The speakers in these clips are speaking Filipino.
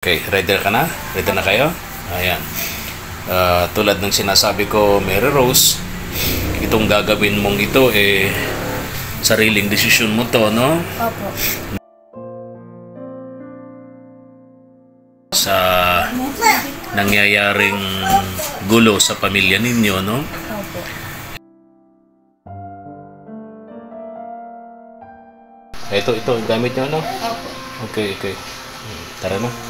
Okay, ready ka na? Ready na kayo? Ayan. Tulad ng sinasabi ko, Mary Rose, itong gagawin mong ito, sariling desisyon mo to, no? Opo. Sa nangyayaring gulo sa pamilya ninyo, no? Opo. Ito, gamit nyo, no? Opo. Okay. Tara na. Tara.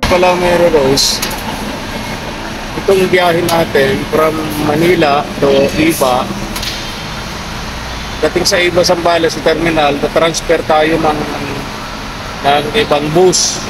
Pala, Mary Rose, itong biyahe natin from Manila to Iba, dating sa Iba, Zambales, sa terminal, na-transfer tayo ng ibang bus.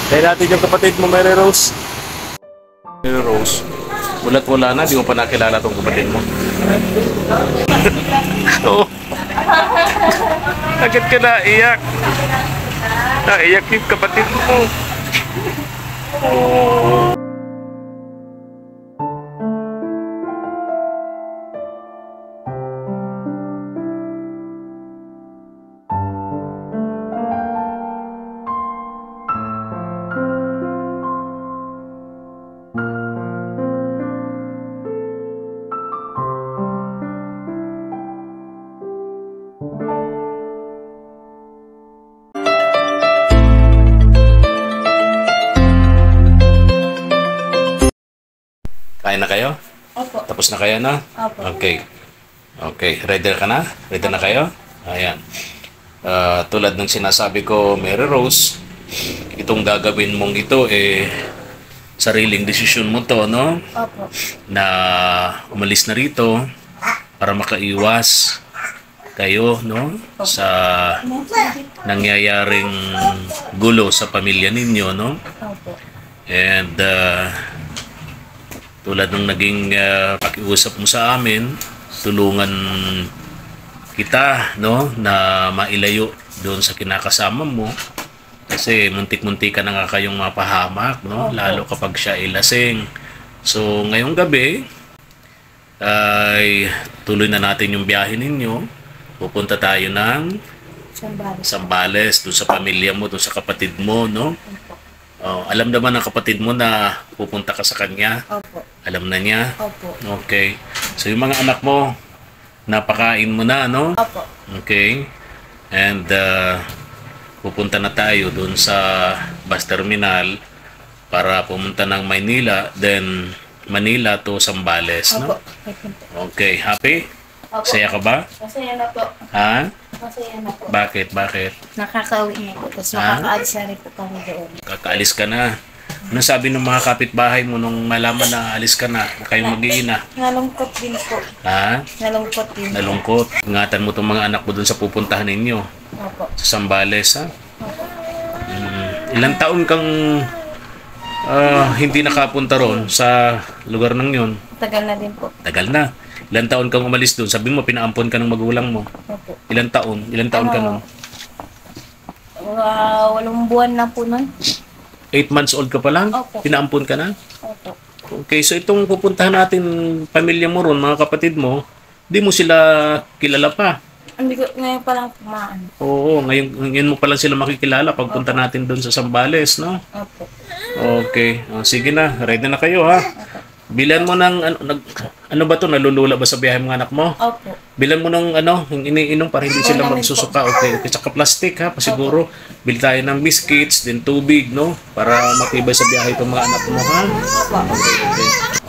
Tayo natin yung kapatid mo, Mary Rose. Mary Rose, wala na, di mo pa nakilala tong kapatid mo. Oo. Agad ka naiyak. Naiyak yung kapatid mo. Kain na kayo? Opo. Tapos na kayo na? Opo. Okay, ready ka na? Ready na kayo? Ayan. Tulad ng sinasabi ko, Mary Rose, itong gagawin mong ito, sariling desisyon mo to, no? Opo. Na umalis na rito para makaiwas kayo, no? Sa nangyayaring gulo sa pamilya ninyo, no? Opo. And tulad ng naging pakiusap mo sa amin, tulungan kita, no, na mailayo doon sa kinakasama mo kasi muntik-muntik ka na nga kayong mapahamak, no, lalo kapag siya ay lasing. So ngayong gabi ay tuloy na natin yung biyahe ninyo. Pupunta tayo ng Zambales, doon sa pamilya mo, doon sa kapatid mo, no? Alam naman ng kapatid mo na pupunta ka sa kanya? Opo. Alam na niya? Opo. Okay. So yung mga anak mo, napakain mo na, no? Opo. Okay. And pupunta na tayo dun sa bus terminal para pumunta ng Maynila, then Manila to Zambales, no? Opo. Okay. Happy? Opo. Saya ka ba? Masaya na po. Ha? Masaya na po. Bakit? Nakakauwi na po. Tapos Ha? makakaalis na rin po kami doon. Kakaalis ka na. Ano sabi ng mga kapitbahay mo nung malaman na alis ka na kayong mag-iina? Nalungkot din po. Ha? Nalungkot din. Nalungkot. Ingatan mo itong mga anak mo dun sa pupuntahan ninyo. Opo. Sa Zambales, ha? Opo. Ilang taon kang hindi nakapunta ron sa lugar ng yon? Tagal na din po. Tagal na. Ilang taon kang umalis doon? Sabi mo, pinaampon ka ng magulang mo. Opo. Ilang taon? Ilang taon ka nun? 8 buwan na po nun. 8 months old ka pa lang? Opo. Pinaampon ka na? Opo. Okay, so itong pupuntahan natin, pamilya mo ron, mga kapatid mo, di mo sila kilala pa. Hindi ko ngayon pa lang kumaan. Oo, ngayon mo pa lang sila makikilala pagpunta natin doon sa Zambales, no? Opo. Okay. Sige na. Ready na kayo, ha? Bilan mo ng ano ba 'to? Nalulula ba sa biyahe mga anak mo? Opo. Bilan mo ng yung iniinom para hindi sila magsusuka. Okay. Tsaka plastic, ha? Pasiguro. Bili tayo ng biscuits, din tubig, no? Para matibay sa biyahe itong mga anak mo, ha? Opo.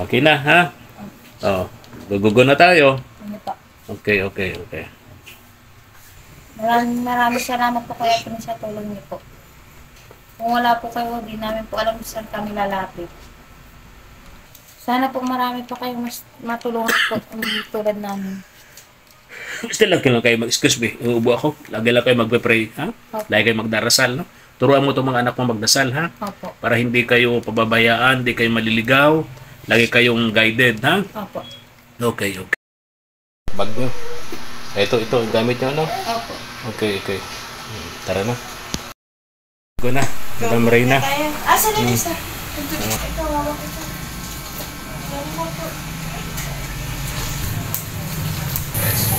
Okay na, ha? Gugugo na tayo. Ano po? Okay. Maraming salamat po kaya po sa tulong niyo po. Kung wala po kayo, di namin po alam kung saan kami lalapit. Sana po marami pa kayong mas matulungan po tulad namin. Still lang kayo excuse me, uubo ako. Lagi lang kayo magpe-pray, ha? Opo. Lagi kayo magdarasal, no? Turuan mo itong mga anak mo magdasal, ha? Opo. Para hindi kayo pababayaan, hindi kayo maliligaw. Lagi kayong guided, ha? Opo. Okay. Bag nyo. Ito, gamit nyo, no? Opo. Okay. Tara na. Go na. Madam Reyna. Asa na isa? Ito, hawak ito.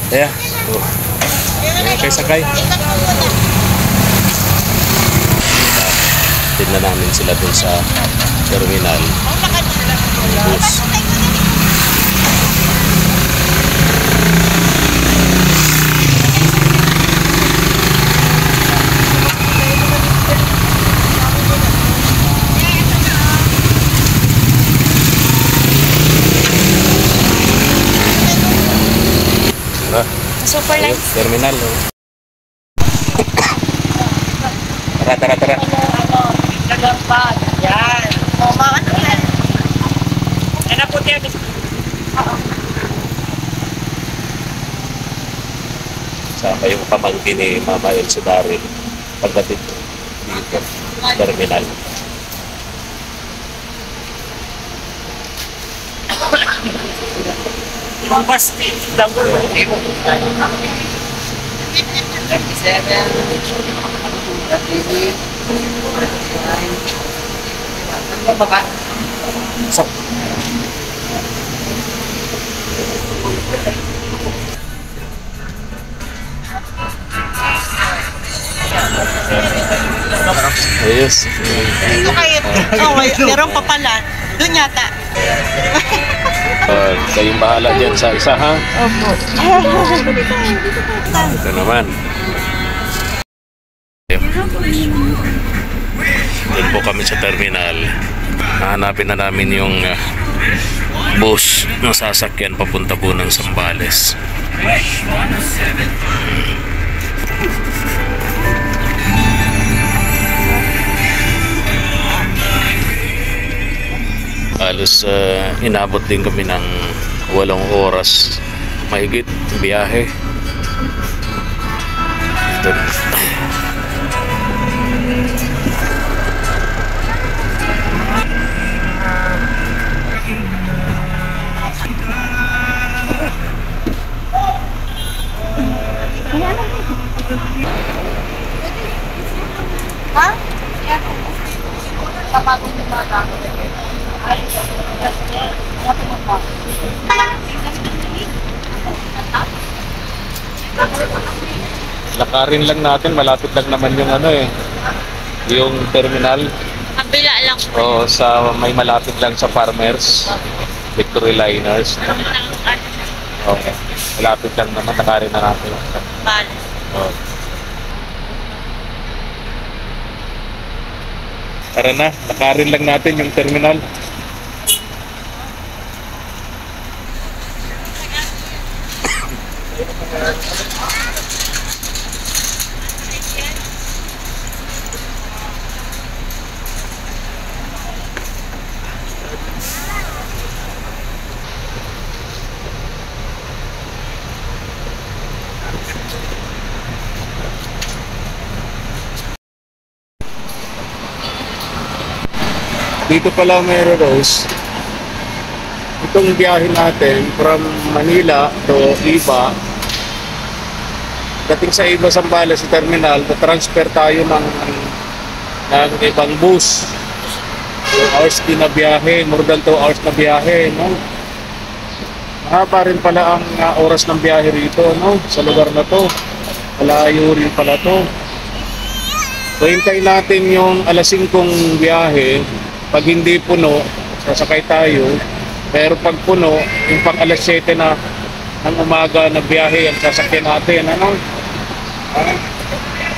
Kaya. Oh. Okay, sakay. Tignan namin sila dun sa terminal. Bus. Tara. Super Ayun, nice. terminal. Oh. Tara. Nagambag. Yan. O, ano yan? Ano po tiyan? Sama yung pamangkin ni Mama Elsie Daryl pagdating dito sa terminal. Yung basti. Dago. 37. Baba. So, ayos. Ito kayo. Meron pa pala. Doon yata. Kayong bahala dyan sa isa, ha? Opo. Ito naman. Doon po kami sa terminal. Hahanapin na namin yung bus ng sasakyan papunta po ng Zambales. Halos inabot din kami ng 8 oras mahigit biyahe. Ito. Ha? Kapagod yung mga Lakarin lang natin, malapit lang naman yung yung terminal. kabila lang. O sa may malapit lang sa Farmers, Victory Liners. Okay. Malapit lang naman, lakarin na natin. Oh. Tara na, lakarin lang natin yung terminal. Dito pala Mary Rose, itong biyahe natin from Manila to Iba, dating sa Iba Zambales sa terminal, transfer tayo ng ibang bus. 2 hours din na biyahe, more than 2 hours na biyahe, no? Mahaba rin pala ang oras ng biyahe rito, no? Sa lugar na to. Malayo rin pala to. So, hintayin natin yung alas 5 biyahe. Pag hindi puno, sasakay tayo. Pero pag puno, yung pang alas 7 na ng umaga na biyahe, ang sasakyan natin. Ano?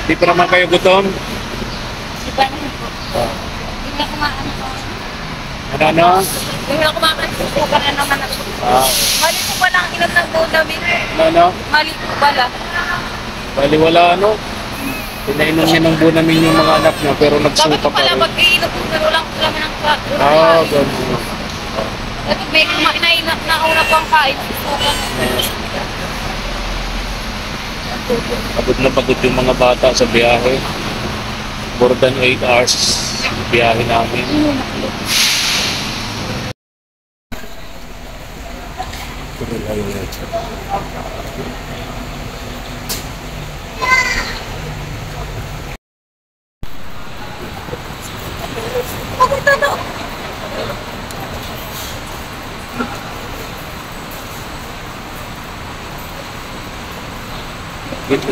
Di pa naman kayo gutom? Iba naman po. Hindi na kumain po. Ano? Hindi na kumain po. Para naman ako. Mali po pala ang ilan ng gold namin. Ano? Mali po pala. Baliwala, ano? Pinainom niya ng Bunamin yung mga anak niya, pero Sabi nagsuka ko pa pala, rin. mag-iinom po, pero lang po kami ng kain. Ganun. Sabi may kumain na una pang kain. Pagod na pagod yung mga bata sa biyahe. More than 8 hours biyahe namin.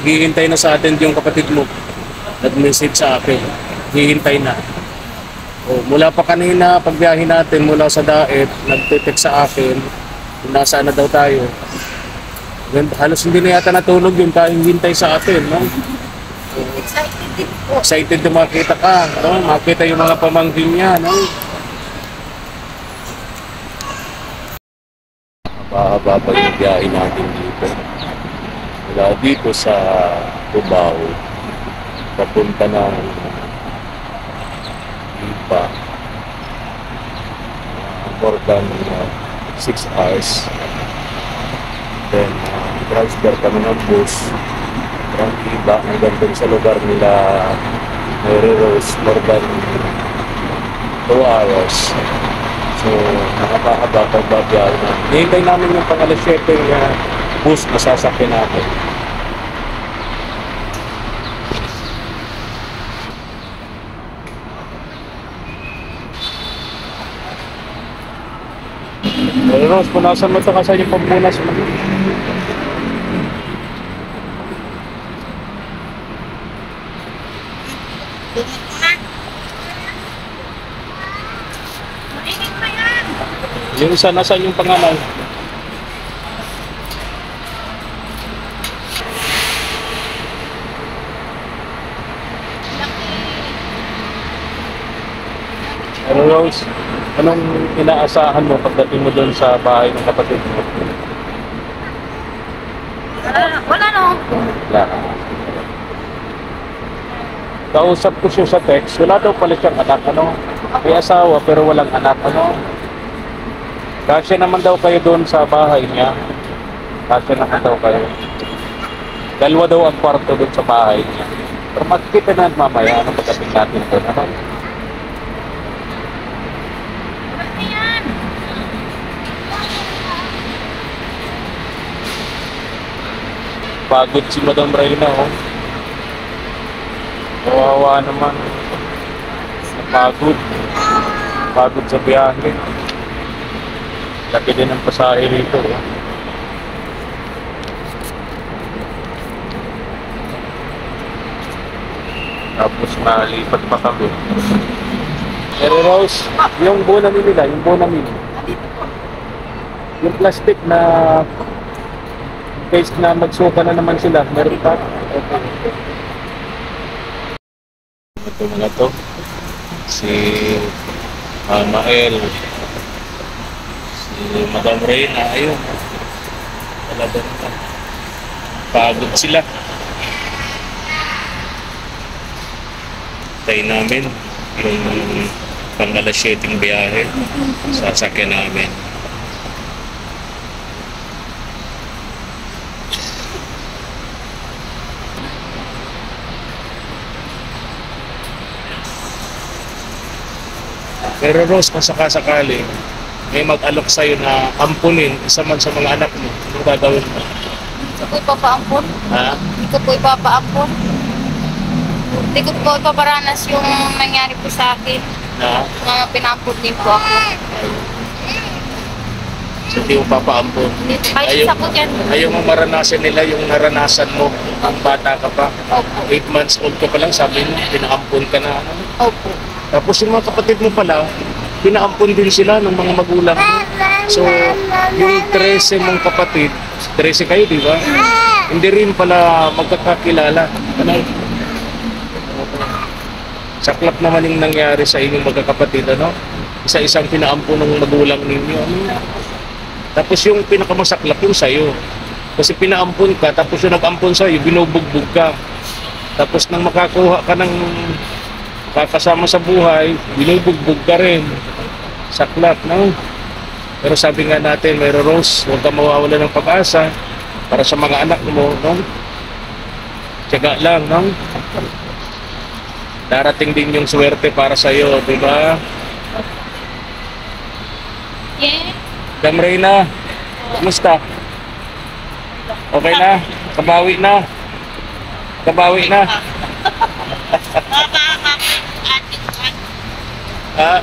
Naghihintay na sa atin yung kapatid mo. Nag-message sa akin. Hihintay na. Mula pa kanina, pagbiyahe natin mula sa Daet, nagte-text sa akin kung nasaan na daw tayo. Halos hindi na yata natulog yung tayong hintay sa atin. No? Excited din po. Excited na makita ka. No? Makita yung mga pamangkin niya. No? Mahaba pa yung biyahe natin dito. Mula dito sa Cubao, papunta ng Ipa, more than 6 hours. Then, transfer kami ng bus from Iba hanggang dun sa lugar nila Mary Rose, more than 2 hours. So, nakakahaba pagbabiyahe na. Hihintay namin yung pang alas 7 bus na sasakyan natin. Rose, punasan mo ito kasi yung pampunas mo. Mainit pa yan. Yung isa, nasaan yung panganay? Pero Rose, anong inaasahan mo pagdating mo doon sa bahay ng kapatid mo? Wala no. Wala. Kausap ko siya sa text, wala daw pala siyang anak, ano? May asawa pero walang anak, ano? Kasi naman daw kayo doon sa bahay niya. Kasi naman daw kayo. Dalawa daw ang kwarto doon sa bahay niya. Pero magkita na mamaya, ano pagdating natin doon, ano? Pagod si Madam Reyna, oh. Kawawa naman. Pagod. Pagod sa biyahe. Laki din ang pasahe rito, oh. Tapos malipat pa kami. Pero Rose, yung Bunamin nila, yung Bunamin. Yung plastic na case na magsuka na naman sila, meron pa? Okay. Ito mga to. Si Mael. Si Madam Reyna, ayun. Talaga naman. Pagod sila. Tayo namin yung pang alas 7 biyahe. Sasakyan namin. Pero Rose, kung sakasakali, may mag-alok sa'yo na ampunin isa man sa mga anak mo, anong gagawin mo? Hindi ko po ipapaampon. Ha? Hindi ko po ipapaampon. Hindi ko po ipaparanas yung nangyari po sa akin. Na? Na pinaampon din po ako. So, hindi mo papaampun. Kahit isa po dyan. Ayaw mo maranasan nila yung naranasan mo ang bata ka pa. Opo. 8 months old ka pa lang, sabi mo, pinaampun ka na. Opo. Tapos yung mga kapatid mo pala, pinaampun din sila ng mga magulang mo. So, yung 13 mong kapatid, 13 kayo, di ba? Hindi rin pala magkakakilala. Ano? Saklap naman yung nangyari sa inyong magkakapatid, ano? Isa-isang pinaampun ng magulang ninyo. Ano? Tapos yung pinakamasaklap yung sa'yo. Kasi pinaampun ka, tapos yung nag-ampun sa'yo, binubugbog ka. Tapos nang makakuha ka ng kakasama sa buhay, binubugbog ka rin. Saklap, no? Pero sabi nga natin, Mary Rose, huwag ka mawawala ng pag-asa para sa mga anak mo, no? Tiyaga lang, no? Darating din yung swerte para sa iyo, di ba? Yeah. Dam Reyna, kumusta? Okay na? Kabawi na? Kabawi na? Ha?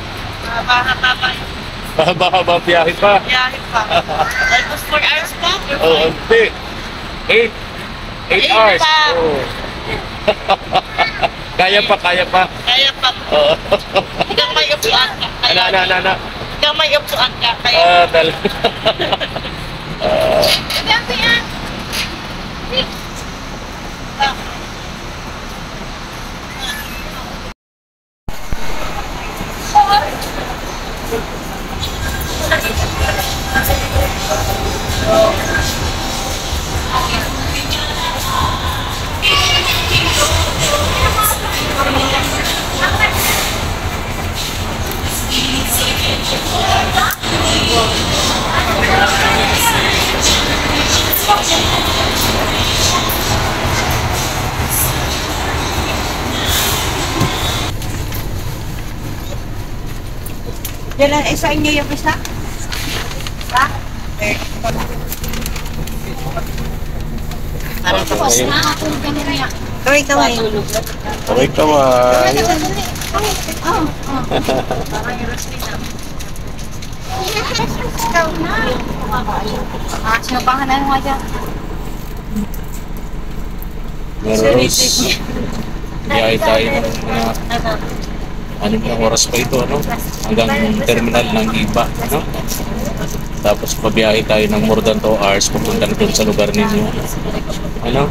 Mahaba-haba biyahe pa? Biyahe pa. Almost 4 hours pa. Oo, hindi. 8 Eight hours. pa. Oo. Kaya pa, kaya pa. Kaya pa. Oo. Hanggang may upuan ka. Ana. Hanggang may upuan ka. Kaya Talaga. yan ang isa inyo yung isa? Ha? Tapos nakatulog ka na niya. Kaway. Okay, kaway. Sinabahan mo nga dyan. Mary Rose, biyahe tayo ng mga anong oras pa ito, ano? Hanggang terminal ng Iba, ano? Tapos pabiyahe tayo ng more than 2 hours pupunta na doon sa lugar ninyo. Ano?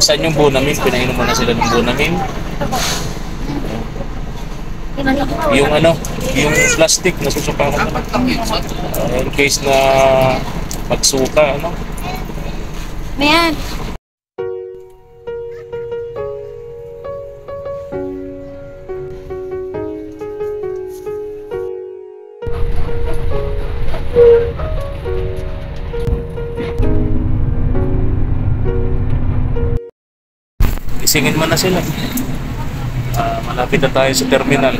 Saan yung bunamin? Pinainom mo na sila ng bunamin? Yung ano? Yung plastic na susupakan mo. In case na magsuka, ano? Mayan. Isingin mo na sila. Malapit na tayo sa terminal.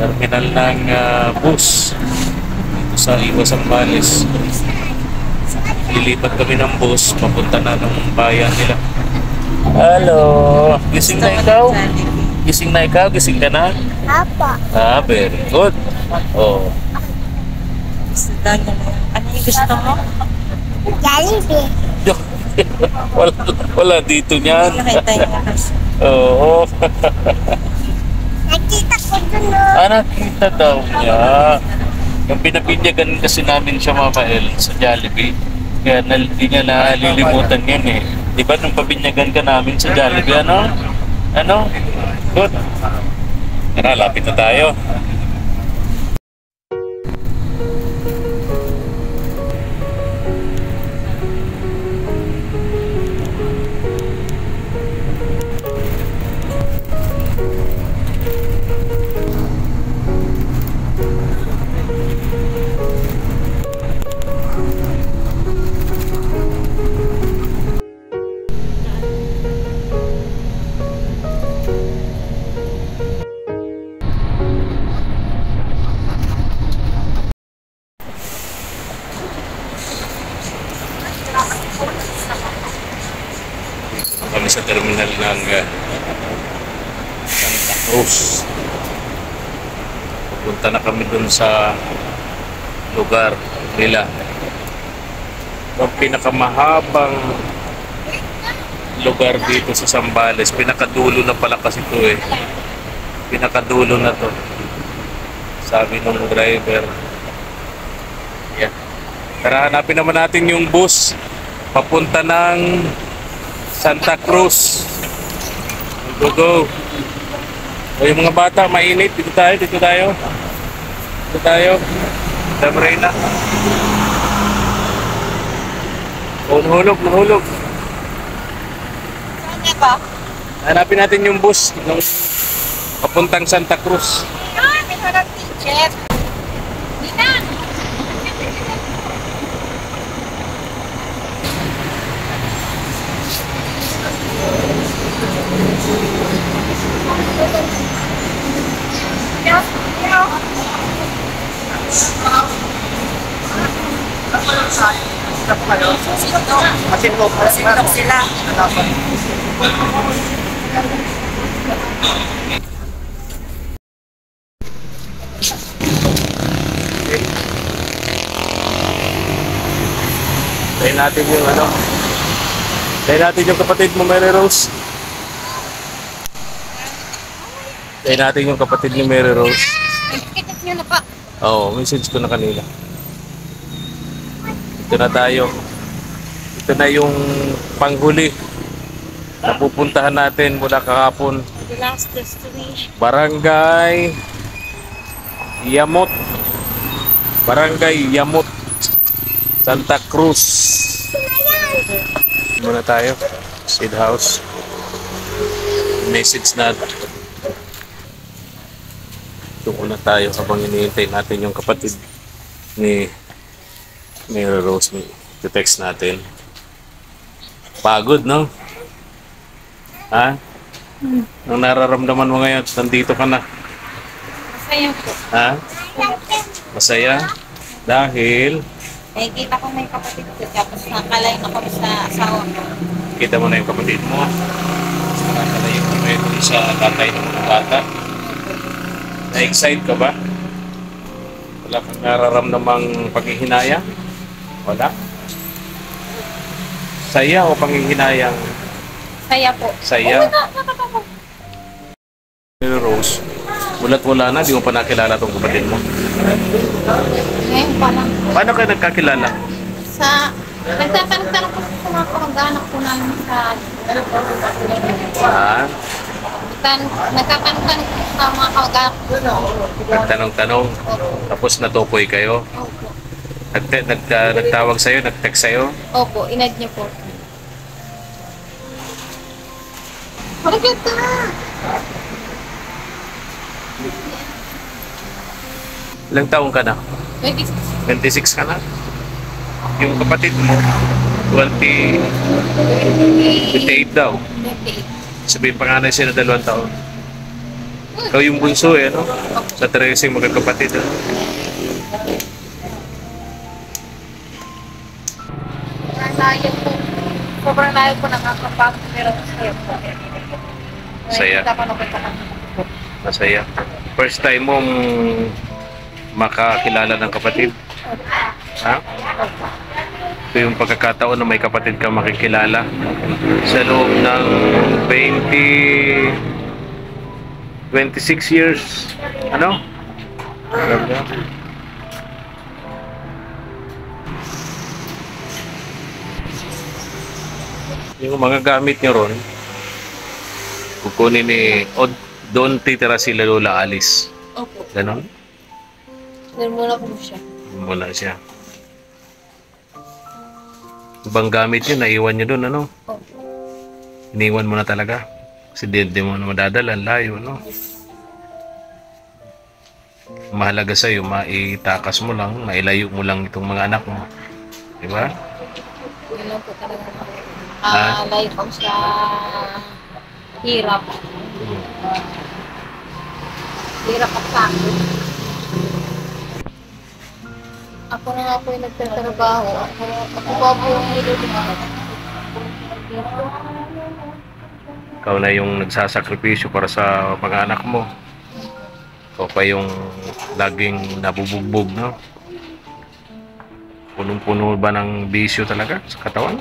Terminal ng bus. Dito sa Iwas Zambales. Lilipat kami ng bus. Papunta na ng bayan nila. Hello! Gising na ikaw? Gising na ikaw? Gising ka na? Apa. Very good. Oh. Ano yung gusto mo? Jollibee. wala dito niyan. Nakita yung kasi. Oo. Nakita ko dun Nakita daw niya. Yung pinabinyagan kasi namin siya, Mama El, sa Jollibee. Kaya hindi niya nalilimutan yun eh. Di ba nung pabinyagan ka namin sa Jollibee, ano? Ano? Good. Tara, lapit na tayo. Kami sa terminal ng Santa Cruz. Pupunta na kami dun sa lugar nila. Ang pinakamahabang lugar dito sa Zambales. Pinakadulo na pala kasi ito eh. Pinakadulo na to. Sabi nung driver. Yeah. Tara, hanapin naman natin yung bus papunta ng Santa Cruz. Go. O yung mga bata, mainit. Dito tayo. Dito tayo. Dam Reyna. O, nahulog. pa. Hanapin natin yung bus ng papuntang Santa Cruz. Ah, may harap teacher. Ninang! Masindok sila. Tayo natin yung ano. Tayo natin yung kapatid mo, Mary Rose. Tayo natin yung kapatid ni Mary Rose. Kitik nyo na pa. Oo, message ko na kanila. Ito na tayo. Ito na yung panghuli na pupuntahan natin mula kahapon. The last destination. Barangay Yamot. Barangay Yamot. Santa Cruz. Muna tayo. Seed house. Message na. Ito muna tayo habang iniintay natin yung kapatid ni Mary Rose. Text natin. Pagod, no? Ha? Ang nararamdaman mo ngayon, nandito ka na. Masaya po. Ha? Masaya? Dahil Nakikita ko may kapatid ko. Tapos nakalay na kami sa asawa ko. kita mo na yung kapatid mo. Nakakalayo mo kayo dun sa tatay ng mga bata. Na-excite ka ba? Wala kang nararamdamang panghihinaya? Wala? Saya o panghihinayang Saya po. saya? Pero Rose, mulat wala na, di mo pa nakilala tong kapatid mo. Ngayon pa lang. Paano kayo nagkakilala? Sa... Nagtatanong-tanong ko sa mga kamag-anak ko namin sa... Ha? Nagtatanong-tanong ko sa mga kamag-anak ko. Nagtanong-tanong, tapos natukoy kayo. Opo. Nagtawag sa'yo, nag-text sa'yo. Opo, inad niyo po. Maganda! Ilang taong ka na? 26. 26 ka na? Yung kapatid mo, 28 daw. 28. Sabihin panganay siya na 2 taon. Ikaw yung bunso eh, no? Sa 13 magkakapatid. Eh. Sobrang layo po. Sobrang layo po nakakapagod pero masaya po. Saya. Nakikita ko na po sa Masaya. First time mong makakilala ng kapatid. Ha? Ito yung pagkakataon na may kapatid ka makikilala sa loob ng 26 years. Ano? Grabe. Yung mga gamit niyo ron, kukunin ni o doon titira sila Lola Alice. Opo. Ganon? Doon muna po siya. Mula siya. Ibang gamit yun, naiwan nyo doon, ano? Opo. Iniwan mo na talaga. Kasi di mo na madadala, layo, no? Mahalaga sa'yo, maitakas mo lang, mailayo mo lang itong mga anak mo. Diba? Yun lang po talaga. Ha? Layo ko sa hirap. Hirap at sakit. Ako na nga po yung nagtatrabaho. Ako pa po yung nilulungan. Ikaw na yung nagsasakripisyo para sa mga anak mo. Ikaw pa yung laging nabubugbog, no? Punong-puno ba ng bisyo talaga sa katawan?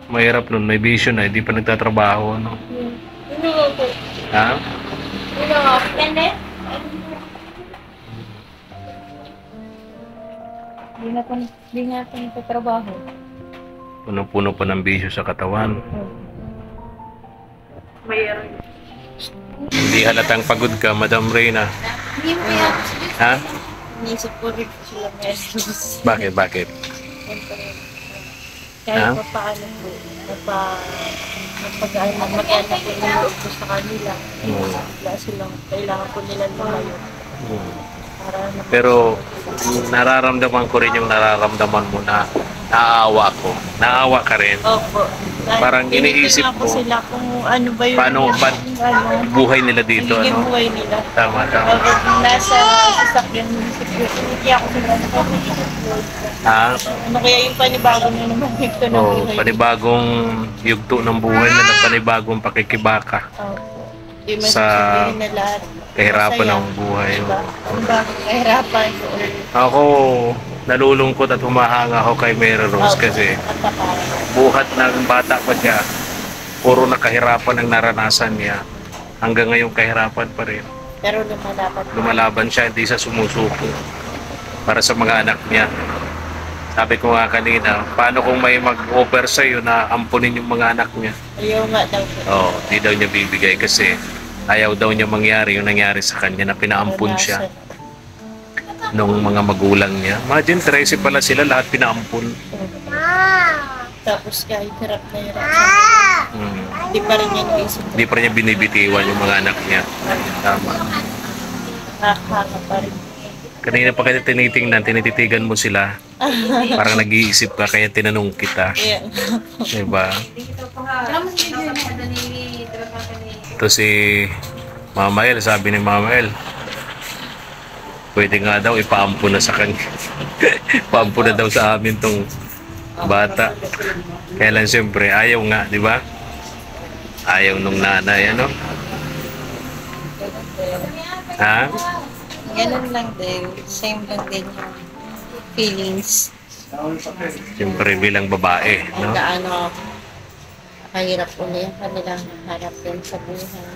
Mahirap nun, may bisyo na, hindi pa nagtatrabaho, no? Ano nga po? Ha? Ano nga po? Hindi nga po nagtatrabaho. Punong-puno pa ng bisyo sa katawan. Mayroon. Hindi halatang pagod ka, Madam Reyna. Hindi mo kaya Ha? Nisip ko rin sila meron. Bakit, bakit? Kahit Ha? pa paano po, mag-anak po yung loob ko sa kanila. Mm. Wala silang, kailangan po nila lumayo. Mm. Para naman Pero nararamdaman ko rin yung nararamdaman mo na naawa ko. Naawa ka rin. Opo. Dahil Parang iniisip tinitingnan ko mo, sila kung ano ba yung paano buhay nila dito, nagiging ano? buhay nila. Tama, tama. Kapag nasa sasakyan security, hindi ako sila Ha? ano kaya yung panibago na naman ito ng Oh, buhay. panibagong yugto ng buhay nila, panibagong pakikibaka Opo. Di man sa sasabihin na lahat. kahirapan masaya. ng buhay. Diba? Ang bagong kahirapan ko. Ako, nalulungkot at humahanga ako kay Mary Rose kasi Napaka- buhat ng bata pa siya, puro na kahirapan ang naranasan niya. Hanggang ngayon kahirapan pa rin. Pero lumalaban. Lumalaban siya, hindi siya sumusuko para sa mga anak niya. Sabi ko nga kanina, paano kung may mag-offer sa'yo na ampunin yung mga anak niya? Ayaw nga daw po. Oo, di daw niya bibigay kasi ayaw daw niya mangyari yung nangyari sa kanya na pinaampun siya nung mga magulang niya. Imagine, 13 pala sila, lahat pinaampun. Tapos kahit hirap na hirap. Hmm. Hindi pa rin niya naisip. Hindi pa niya binibitiwan yung mga anak niya. Tama. Nakakaka pa rin. Kanina pa kita tinitingnan, tinititigan mo sila. Parang nag-iisip ka, kaya tinanong kita. Yeah. Diba? Ito si Mama El, sabi ni Mama El, pwede nga daw ipaampun na sa kanya. Paampun na daw sa amin tong bata. Kaya lang siyempre, ayaw nga, di ba? Ayaw nung nanay, ano? Ha? Ganun lang din. Same lang din yung feelings. Siyempre bilang babae, no? Gaano kahirap uli ang kanilang harap din sa buhay.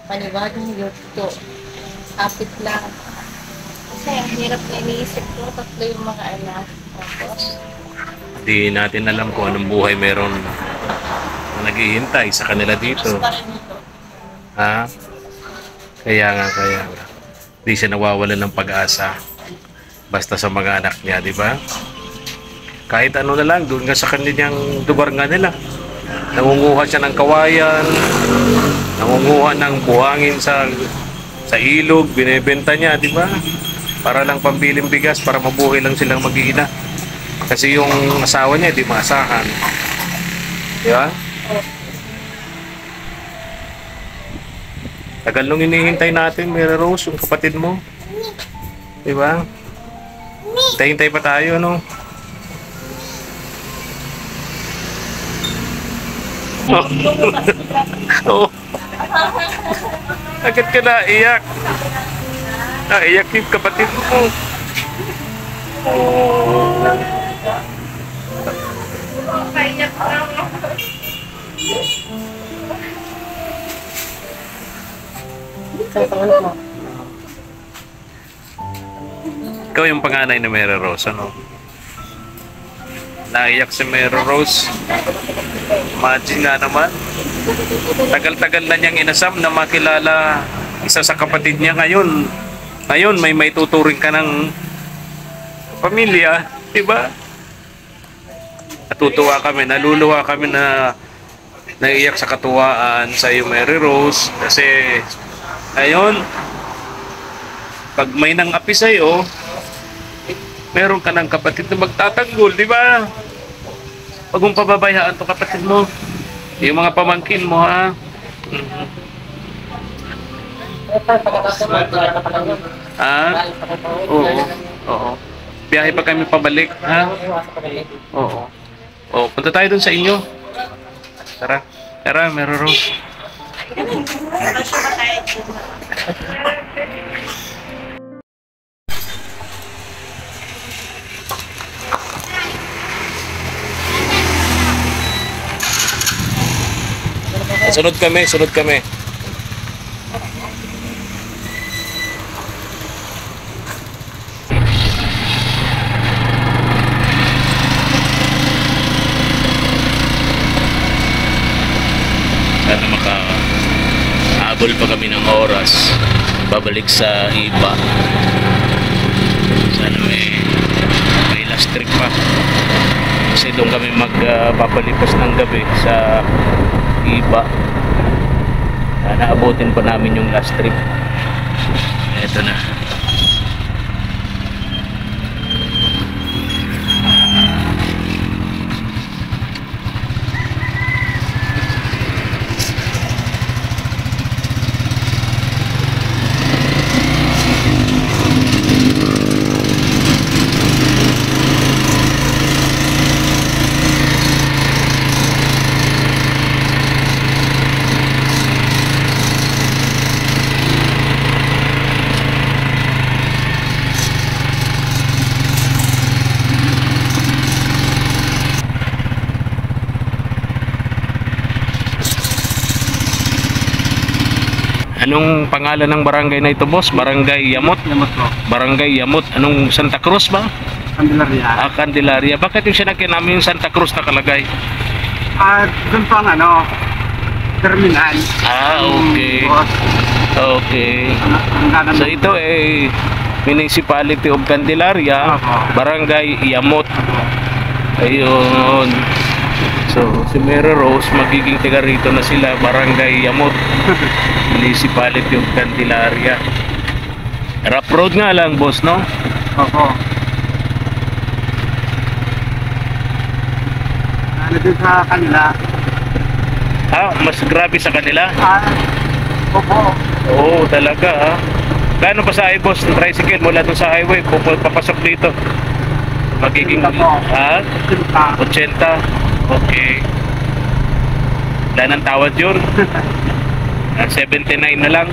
Panibagong yugto. Kapit lang. Kasi ang hirap na iniisip ko, tatlo yung mga anak. Tapos, Di natin alam kung anong buhay meron na naghihintay sa kanila dito. pa rin ito. Ha? Kaya nga. Di siya nawawalan ng pag-asa. Basta sa mga anak niya, di ba? Kahit ano na lang, doon nga sa kanilang lugar nga nila. Nangunguha siya ng kawayan, nangunguha ng buhangin sa ilog, binebenta niya, di ba? Para lang pambiling bigas, para mabuhay lang silang mag-iina. Kasi yung asawa niya, di maasahan. Di ba? Tagal nung hinihintay natin, Mary Rose, yung kapatid mo. Di ba? Hintay-hintay pa tayo, no? Oo. Agad ka na iyak. Naiyak yung kapatid mo. Ikaw yung panganay na Mary Rose, ano? Naiyak si Mary Rose. Imagine nga naman. Tagal-tagal na niyang inasam na makilala isa sa kapatid niya ngayon. Ngayon, may tuturing ka ng pamilya, di ba? Natutuwa kami, naluluwa kami na naiyak sa katuwaan sa iyo, Mary Rose. Kasi, ngayon, pag may nang-api sa'yo, meron ka ng kapatid na magtatanggol, di ba? Huwag mong pababayaan to kapatid mo. Yung mga pamangkin mo, ha? Ha? Oo. Oo. Biyahe pa kami pabalik, ha? Oo. Oo. Punta tayo dun sa inyo. Tara. Tara, Mary Rose. Sunod kami, sunod kami. Sana makahabol pa kami ng oras babalik sa iba. Sana may last trip pa. Kasi doon kami magpapalipas ng gabi sa iba. Naabutin pa namin yung last trip. Ito na. Anong pangalan ng barangay na ito, boss? Barangay Yamot? Yamot po. Barangay Yamot. Anong Santa Cruz ba? Candelaria. Candelaria. Bakit yung sinakyan namin yung Santa Cruz nakalagay? Doon po ang terminal. Okay. Boss. Okay. Ang So ito ay Municipality of Candelaria, Opo. Barangay Yamot. Ayun. So, si Mary Rose, magiging taga rito na sila, Barangay Yamot, Municipality of Candelaria. Rough road nga lang, boss, no? Opo. Ano din sa kanila? Mas grabe sa kanila? Opo. Oo, talaga, ha? Gaano pa sa boss, ng tricycle mula doon sa highway, papasok dito? Magiging, 80? Okay. Wala nang tawad yun. 79 na lang.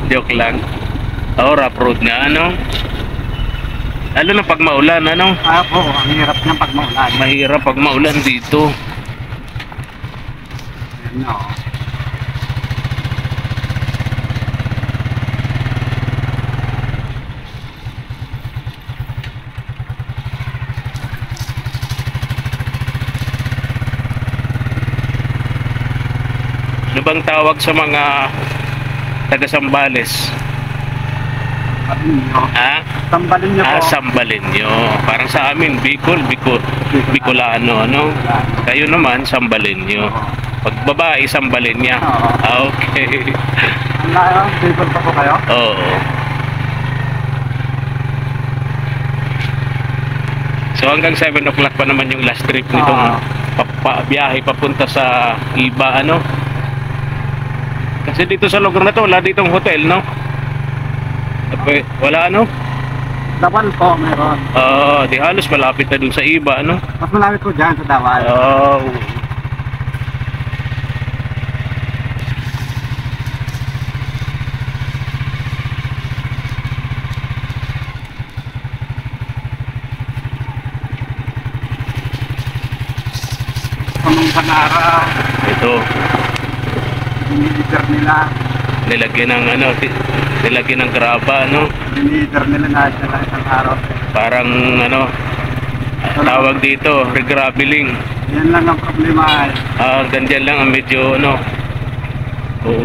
Joke lang. Rough road nga, ano? Lalo na pag maulan, ano? Opo, ang hirap ng pag maulan. Mahirap pag maulan dito. No. Ano bang tawag sa mga taga-Sambales? Tambalin niyo po. Sambalenyo. Parang sa amin, Bicolano, ano? Kayo naman, Sambalenyo. Pag babae, Sambalenya. Okay. Bicol pa po kayo? Oo. So hanggang 7 o'clock pa naman yung last trip nitong biyahe papunta sa iba, ano? Kasi dito sa lugar na to, wala ditong hotel, no? Wala, ano? Dawal po, meron. Di halos malapit na dun sa iba, ano? Mas malapit po dyan sa Dawal. Anong panara, Ito, dinilider nila. nilagyan ng ano, nilagyan ng graba, ano? Dinilider nila na isang araw. Parang ano, tawag dito, regrabeling. Yan lang ang problema. Ganyan lang ang medyo, ano,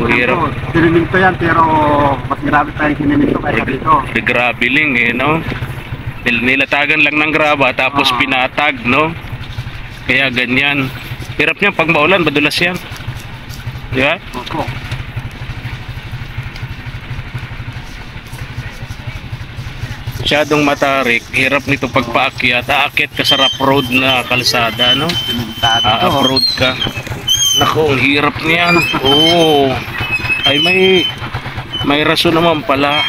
hirap. Tininig ko yan, pero mas grabe tayong tininig ko kaysa dito. Regrabeling, no? Nilatagan lang ng graba, tapos pinatag, no? Kaya ganyan. Hirap niyan pag maulan, madulas yan. Di ba? Opo. Masyadong matarik, hirap nito pagpaakyat. Aakyat ka sa rough road na kalsada, no? Off-road ka. Naku, ang hirap niyan. Oo. Ay, may rason naman pala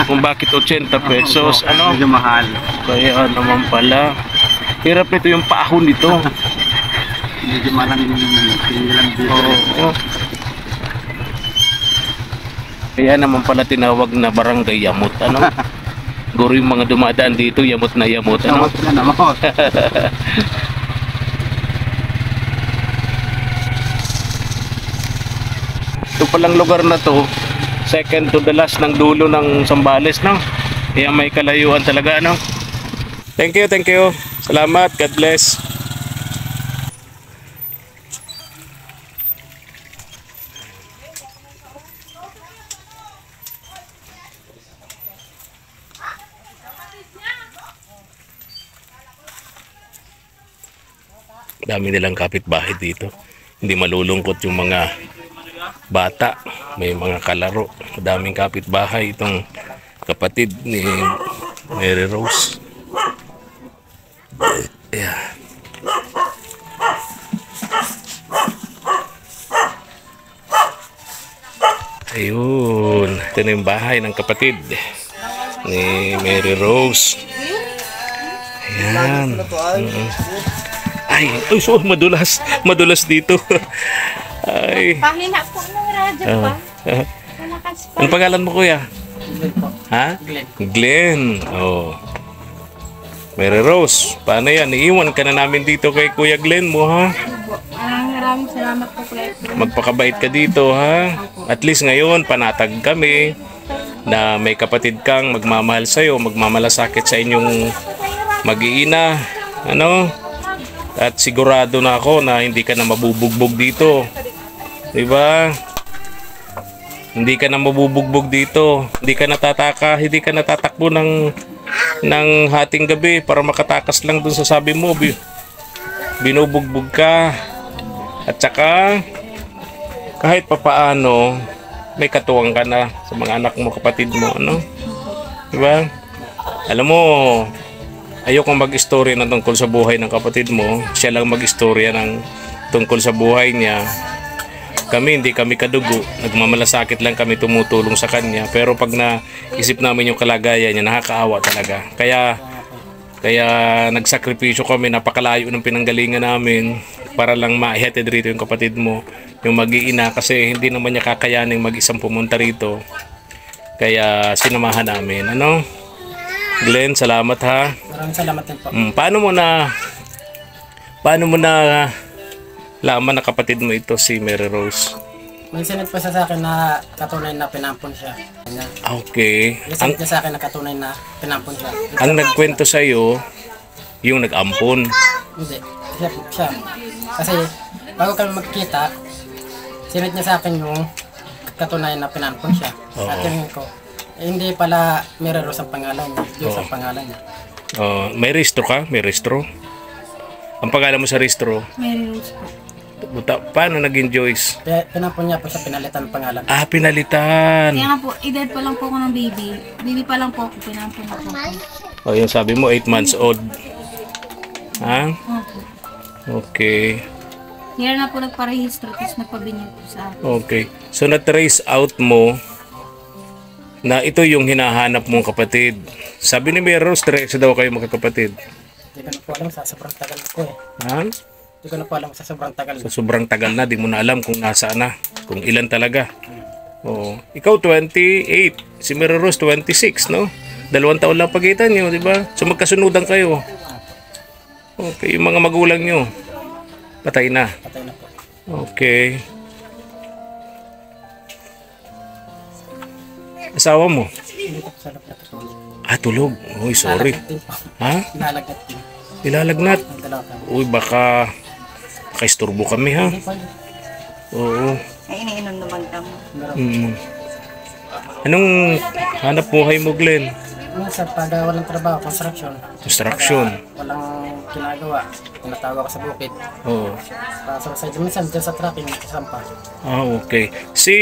kung bakit 80 pesos. Ano? Medyo mahal. Kaya naman pala. Hirap nito yung paahon nito. Medyo malang tingilang dito. Oo. Kaya naman pala tinawag na Barangay Yamot, ano? Guro yung mga dumadaan dito, yamot na yamot, ano? Yamot na namot. Ito palang lugar na to, second to the last ng dulo ng Sambales, no? Kaya may kalayuan talaga, ano? Thank you, thank you. Salamat, God bless. Dami nilang kapitbahay dito. Hindi malulungkot yung mga bata. May mga kalaro. Daming kapitbahay itong kapatid ni Mary Rose. Yeah. Ayun. Ito na yung bahay ng kapatid ni Mary Rose. Ayan. Ay, so madulas. Madulas dito. Ay. Pahina po ng radyo pa. Malakas pa. Ano pangalan mo, kuya? Ha? Glenn. Oh. Mary Rose, paano yan? Iiwan ka na namin dito kay Kuya Glenn mo, ha? Maraming salamat po kuya. Magpakabait ka dito, ha? At least ngayon, panatag kami na may kapatid kang magmamahal sa'yo, magmamalasakit sa inyong mag-iina. Ano? At sigurado na ako na hindi ka na mabubugbog dito. Diba? Hindi ka na mabubugbog dito. Hindi ka natataka, hindi ka natatakbo ng hating gabi para makatakas lang dun sa sabi mo. Binubugbog ka. At saka, kahit papaano, may katuwang ka na sa mga anak mo, kapatid mo, ano? Diba? Alam mo, ayokong mag-istorya ng tungkol sa buhay ng kapatid mo. Siya lang mag-istorya ng tungkol sa buhay niya. Kami, hindi kami kadugo. Nagmamalasakit lang kami, tumutulong sa kanya. Pero pag naisip namin yung kalagayan niya, nakakaawa talaga. Kaya nagsakripisyo kami, napakalayo ng pinanggalingan namin para lang maihatid rito yung kapatid mo, yung mag-iina, kasi hindi naman niya kakayaning mag-isang pumunta rito. Kaya sinamahan namin. Ano? Glenn, salamat ha. Maraming salamat din po. Paano mo na laman na kapatid mo ito si Mary Rose? May sinit pa sa akin na katunay na pinampon siya. Okay. May sinit niya sa akin na katunay na pinampon siya. Ang nagkwento sa iyo yung nag-ampon. Hindi. Siya. Kasi bago kami magkita, sinit niya sa akin yung katunay na pinampon siya. At tingin ko, hindi pala Mary Rose ang pangalan niya. Diyos ang pangalan niya. May restro ka? May restro? Ang pangalan mo sa restro? Mary Rose po. Paano naging Joyce? Pinampon niya po siya, pinalitan ng pangalan. Ah, pinalitan. Kaya nga po, edad pa lang po ako ng baby. Baby pa lang po ako, pinampun ako. O, yung sabi mo, 8 months old. Ha? Opo. Okay. Kaya na po nagparehistro, tapos nagpabinyo po sa akin. Okay. So, na-trace out mo na ito yung hinahanap mong kapatid. Sabi ni Mary Rose, direct daw kayo magkakapatid. Hindi ko na po alam sa sobrang tagal ko eh. Ha? Hindi ko na po alam sa sobrang tagal. Sa sobrang tagal na, di mo na alam kung nasaan na. Kung ilan talaga. Oo. Ikaw 28. Si Mary Rose 26, no? 2 taon lang pagitan nyo, di ba? So magkasunudan kayo. Okay, yung mga magulang nyo. Patay na. Patay na po. Okay. Asawa mo? Hindi ko sa lapit na tulog. Ah, tulog. Uy, sorry. Nalagnat din po. Ha? Nalagnat din. Ilalagnat. Ang dalawa kami. Uy, baka kaisturbo kami, ha? Hindi po yun. Oo. Ay, iniinom naman kami. Anong hanap buhay mo, Glenn? Minsan, pag walang trabaho, construction. Construction. Walang ginagawa. Tinatawag ako sa bukid. Oo. Sa side, minsan dyan sa tracking, sampa. Ah, okay. Si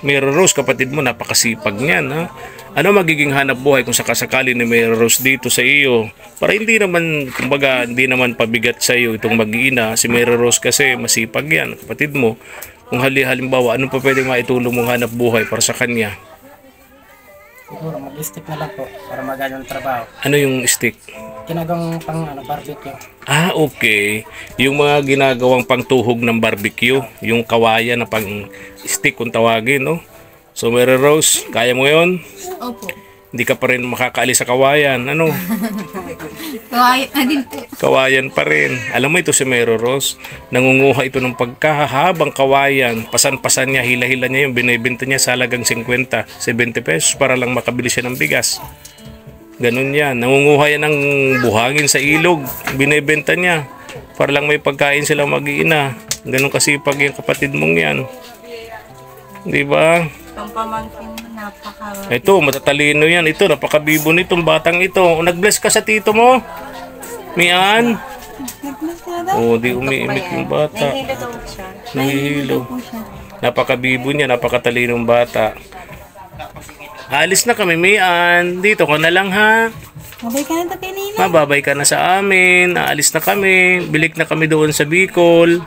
Mary Rose, kapatid mo, napakasipag niyan, ha? Ano magiging hanap buhay kung sakasakali ni Mary Rose dito sa iyo? Para hindi naman, kumbaga, hindi naman pabigat sa iyo itong mag-iina. Si Mary Rose kasi masipag yan, kapatid mo. Kung halimbawa, ano pa pwedeng maitulong mong hanap buhay para sa kanya? Siguro, mag-stick na lang po para magana ng trabaho. Ano yung stick? Ginagawang pang barbecue. Ah, okay. Yung mga ginagawang pangtuhog ng barbecue, yung kawayan na pang stick kung tawagin, no? So, Mary Rose, kaya mo yun? Opo. Hindi ka pa rin makakaalis sa kawayan. Ano? Kawayat na din po. Kawayan pa rin. Alam mo ito si Mary Rose, nangunguha ito ng pagkahahabang kawayan. Pasan-pasan niya, hila-hila niya yung binibenta niya sa halagang 50, 70 pesos para lang makabili siya ng bigas. Ganun yan. Nangunguha yan ng buhangin sa ilog. Binibenta niya para lang may pagkain sila mag-iina. Ganun kasipag yung kapatid mong yan. Di ba? Itong pamangkin mo, napaka... Ito, matatalino yan. Ito, napakabibo nitong batang ito. Nag-bless ka sa tito mo? Mian? Oo, di umiimik yung bata. Nahihilo daw siya. Nahihilo. Napakabibo niya, napakatalinong bata. Alis na kami, Mian. Dito ka na lang, ha? Mabay ka na ito kay Nina. Mababay ka na sa amin. Aalis na kami. Bilik na kami doon sa Bicol.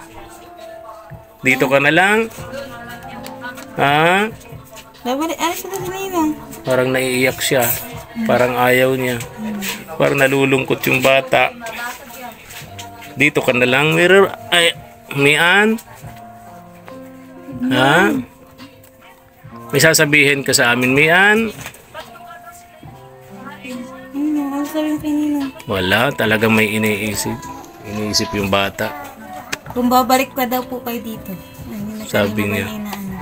Dito ka na lang. Ha? Babalik, alis na si Nina. Parang naiiyak siya. Parang ayaw niya. Parang nalulungkot yung bata. Dito ka na lang. Ay, Mian? Ha? May sasabihin ka sa amin, Mian? Ano sabihin kay Nina? Wala. Talagang may iniisip. Iniisip yung bata. Kung babalik pa daw po kayo dito. Ano, Sabi niya. Nina, ano.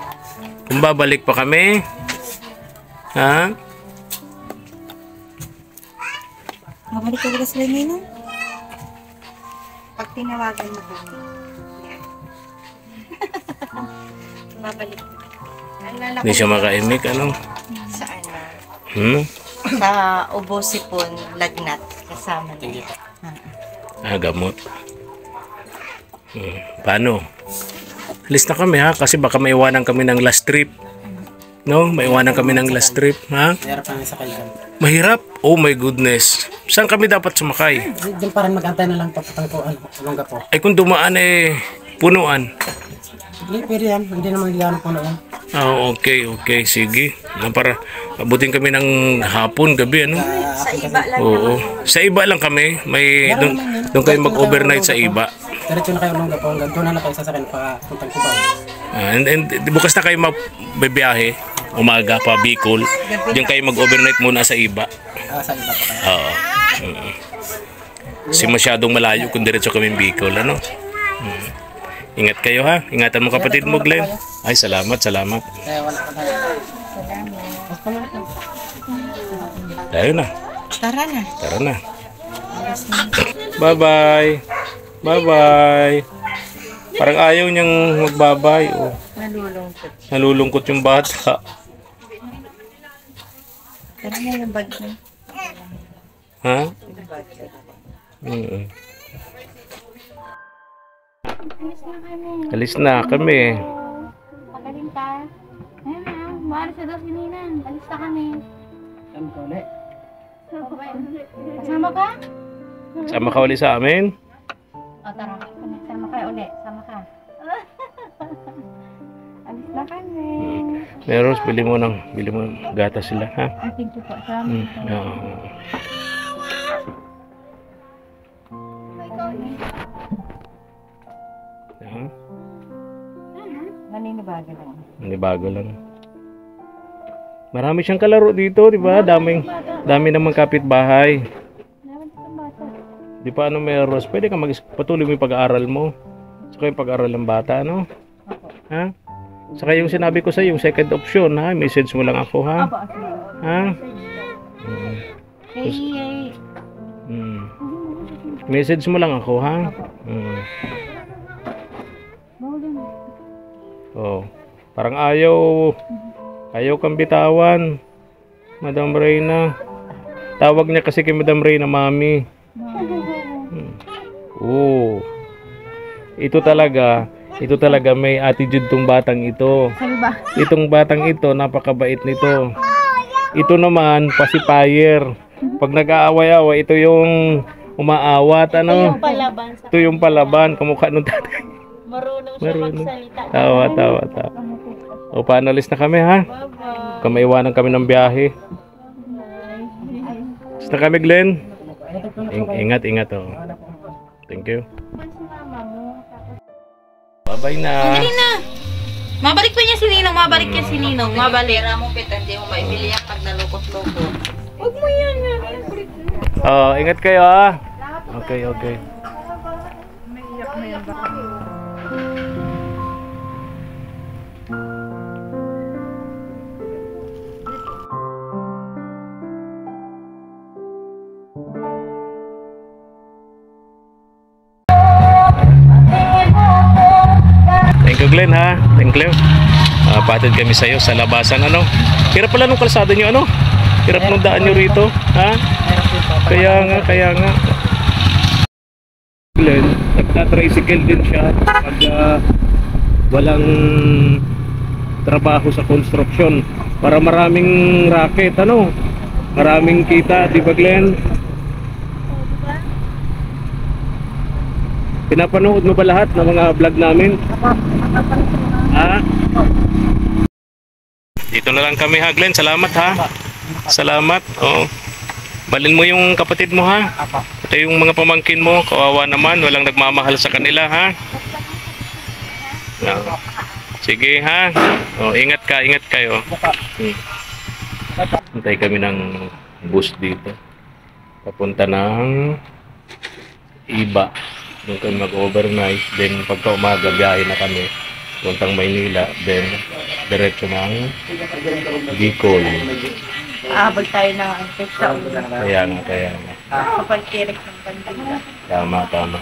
Kung babalik pa kami? Ha? Babalik ka ba sila Nina? Pag tinawagan mo po. Mabalik. Alala ko Hindi siya makaimik, ano? sa ano. Hmm? Sa Ubo Sipon, Lagnat. Kasama niya. Gamot. Paano? Alis na kami, ha? Kasi baka maiwanan kami ng last trip. No? Maiwanan kami ng last trip, ha? Mahirap namin sa kailan. Mahirap? Oh my goodness. Saan kami dapat sumakay? Diyan pa rin mag-antay na lang papatang ko, Olonga po. Ay kung dumaan punuan. Hindi, pwede yan. Hindi naman gano'n po na yan. Okay. Sige. Para abutin kami ng hapon, gabi, ano? Sa iba lang Oo. Sa iba lang kami. May doon kayo mag-overnight sa iba. Diretso na kayo Olonga po. Hanggang doon na kayo sasakyan para puntang Cubao. And bukas na kayo magbibiyahe. Umaga pa, Bicol. Diyan kayo mag-overnight muna sa iba. Sa iba po kayo. Oo. Kasi masyadong malayo kung diretso kami Bicol, ano? Ingat kayo, ha? Ingatan mo kapatid mo, Glenn. Ay, salamat. Kaya wala pa tayo. Tayo na. Tara na. Tara na. Bye-bye. Bye-bye. Parang ayaw niyang magbabay. Oh. Nalulungkot. Nalulungkot yung bata. Tara na yung bag niya. Ha? Yung bag niya. Alis na kami. Pagaling ka. Ayun na, maalis na daw si Nina. Alis na kami. Yan po ulit. Kasama ka? Sama ka ulit sa amin. O tara, sama kayo ulit. Sama ka. Alis na kami. Meron, bili mo ng gatas sila, ha? Thank you po. Salamat. Oo. Naninibago lang. Hindi bago lang. Marami siyang kalaro dito, di ba? Dami namang kapitbahay. Di pa ano meron, pwede ka patuloy mo yung pag-aaral mo. Saka yung pag-aaral ng bata, ano? Ha? Saka yung sinabi ko sa yung second option, ha? Message mo lang ako, ha? Ha? Message mo lang ako, ha? Oh, parang ayaw kang bitawan, Madam Reyna. Tawag niya kasi kay Madam Reyna, Mami. Oh, ito talaga may attitude tong batang ito. Itong batang ito, napakabait nito. Ito naman, pacifier. Pag nag-aaway-away, ito yung umaawat, ano? Ito yung palaban, kamukha nung tatay. Marunong siya magsalita. Tawa. O, paano alis na kami, ha? Kamaiwanan kami ng biyahe. Alis na kami, Glenn. Ingat, oh. Thank you. Bye-bye na. Dali na! Mabalik pa niya si Ninong. Mabalik. Pera mo, Pet, hindi mo maibili yan pag nalukot-lukot. Huwag mo yan. Oh, ingat kayo, ha? Okay. Thank you, Glenn, ha? Thank you. Patid kami sa'yo sa labasan, ano? Hirap pala nung kalsada nyo, ano? Hirap nung daan nyo rito, ha? Kaya nga. Glenn, nagta-tricycle din siya pag walang trabaho sa construction para maraming racket, ano? Maraming kita, di ba Glenn? Pinapanood mo ba lahat ng mga vlog namin? Ha? Dito na lang kami ha, Glenn. Salamat ha. Salamat. Oo. Balin mo yung kapatid mo ha. Ito yung mga pamangkin mo. Kawawa naman. Walang nagmamahal sa kanila ha. No. Sige ha. Oh, ingat ka, ingat kayo. Hintay kami ng bus dito. Papunta ng Iba. Doon kami mag-overnight. Then pagka umaga, biyahe na kami. Puntang Maynila. Then diretso ng Bicol. Aabag tayo ng sa ulo. Kaya nga. Kapag kirek ng bandila. Tama.